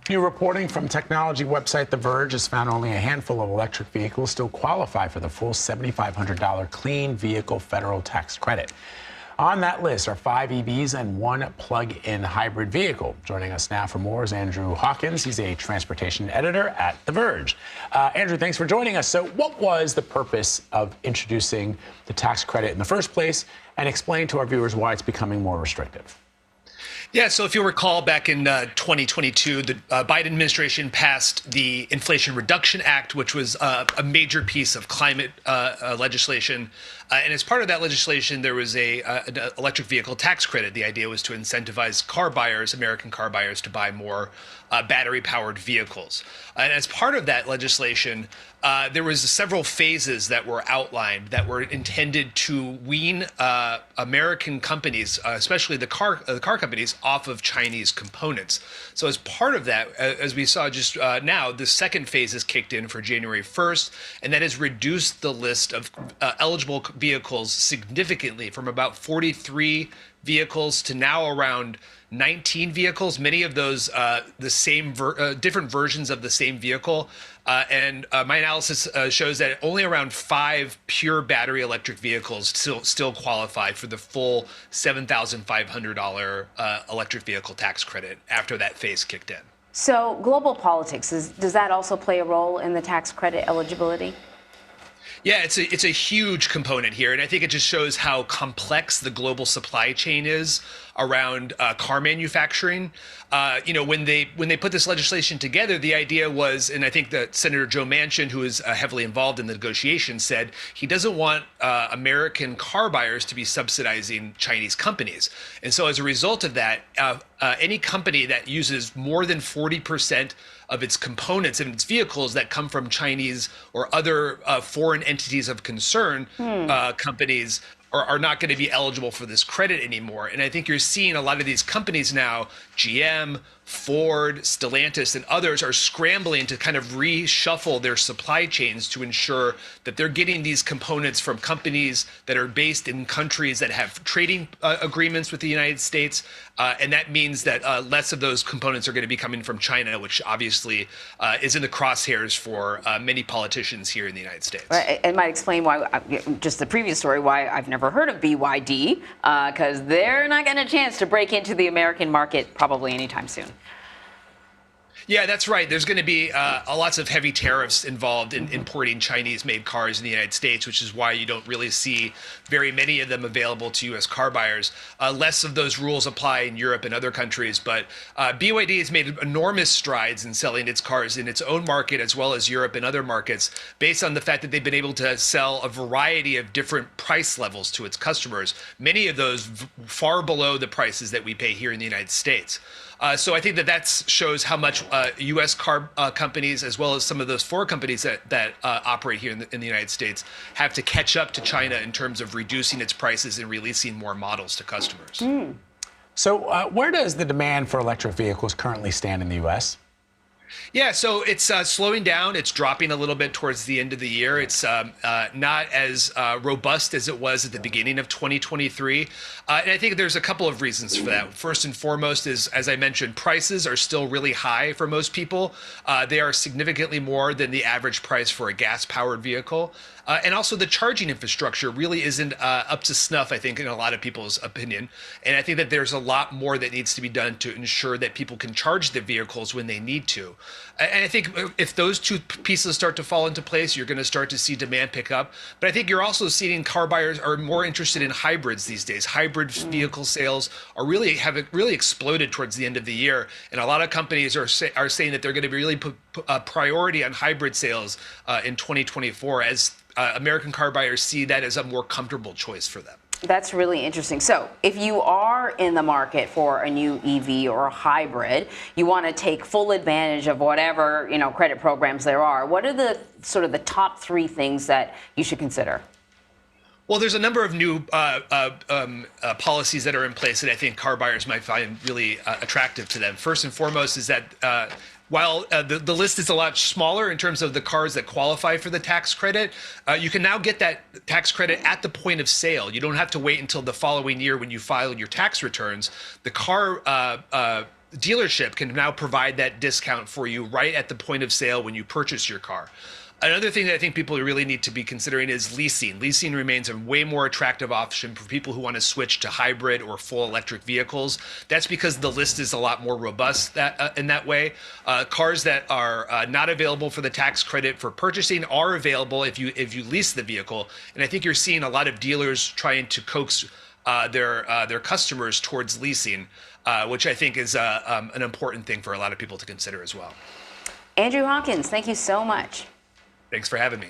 New reporting from technology website The Verge has found only a handful of electric vehicles still qualify for the full $7,500 clean vehicle federal tax credit. On that list are 5 EVs and 1 plug-in hybrid vehicle. Joining us now for more is Andrew Hawkins. He's a transportation editor at The Verge. Andrew, thanks for joining us. So what was the purpose of introducing the tax credit in the first place? And explain to our viewers why it's becoming more restrictive. Yeah, so if you'll recall, back in 2022, the Biden administration passed the Inflation Reduction Act, which was a major piece of climate legislation. And as part of that legislation, there was an electric vehicle tax credit. The idea was to incentivize car buyers, American car buyers, to buy more battery-powered vehicles. And as part of that legislation, there was several phases that were outlined that were intended to wean American companies, especially the car companies, off of Chinese components. So as part of that, as we saw just now, the second phase is kicked in for January 1st, and that has reduced the list of eligible vehicles significantly from about 43 vehicles to now around 19 vehicles, many of those different versions of the same vehicle. And my analysis shows that only around 5 pure battery electric vehicles still qualify for the full $7,500 electric vehicle tax credit after that phase kicked in. So global politics, does that also play a role in the tax credit eligibility? Yeah, it's a huge component here, and I think it just shows how complex the global supply chain is around car manufacturing. When they put this legislation together, the idea was, and I think that Senator Joe Manchin, who is heavily involved in the negotiations, said he doesn't want American car buyers to be subsidizing Chinese companies. And so as a result of that, any company that uses more than 40% of its components and its vehicles that come from Chinese or other foreign entities of concern, companies are not going to be eligible for this credit anymore. And I think you're seeing a lot of these companies now, GM, Ford, Stellantis, and others are scrambling to kind of reshuffle their supply chains to ensure that they're getting these components from companies that are based in countries that have trading agreements with the United States. And that means that less of those components are going to be coming from China, which obviously is in the crosshairs for many politicians here in the United States. It might explain why, just the previous story, why I've never heard of BYD, because they're not getting a chance to break into the American market probably anytime soon. Yeah, that's right. There's going to be lots of heavy tariffs involved in importing Chinese-made cars in the United States, which is why you don't really see very many of them available to U.S. car buyers. Less of those rules apply in Europe and other countries, but BYD has made enormous strides in selling its cars in its own market as well as Europe and other markets based on the fact that they've been able to sell a variety of different price levels to its customers, many of those far below the prices that we pay here in the United States. So I think that shows how much U.S. car companies, as well as some of those foreign companies that operate here in the United States, have to catch up to China in terms of reducing its prices and releasing more models to customers. So where does the demand for electric vehicles currently stand in the U.S.? Yeah, so it's slowing down. It's dropping a little bit towards the end of the year. It's not as robust as it was at the beginning of 2023. And I think there's a couple of reasons for that. First and foremost is, as I mentioned, prices are still really high for most people. They are significantly more than the average price for a gas-powered vehicle. And also the charging infrastructure really isn't up to snuff, I think, in a lot of people's opinion. And I think that there's a lot more that needs to be done to ensure that people can charge their vehicles when they need to. And I think if those two pieces start to fall into place, you're going to start to see demand pick up. But I think you're also seeing car buyers are more interested in hybrids these days. Hybrid vehicle sales have really exploded towards the end of the year. And a lot of companies are saying that they're going to be really put a priority on hybrid sales in 2024 as American car buyers see that as a more comfortable choice for them. That's really interesting. So if you are in the market for a new EV or a hybrid, you want to take full advantage of whatever, credit programs there are. What are the sort of the top 3 things that you should consider? Well, there's a number of new policies that are in place that I think car buyers might find really attractive to them. First and foremost is that while the list is a lot smaller in terms of the cars that qualify for the tax credit, you can now get that tax credit at the point of sale. You don't have to wait until the following year when you file your tax returns. The car dealership can now provide that discount for you right at the point of sale when you purchase your car. Another thing that I think people really need to be considering is leasing. Leasing remains a way more attractive option for people who want to switch to hybrid or full electric vehicles. That's because the list is a lot more robust in that way. Cars that are not available for the tax credit for purchasing are available if you lease the vehicle. And I think you're seeing a lot of dealers trying to coax their customers towards leasing, which I think is an important thing for a lot of people to consider as well. Andrew Hawkins, thank you so much. Thanks for having me.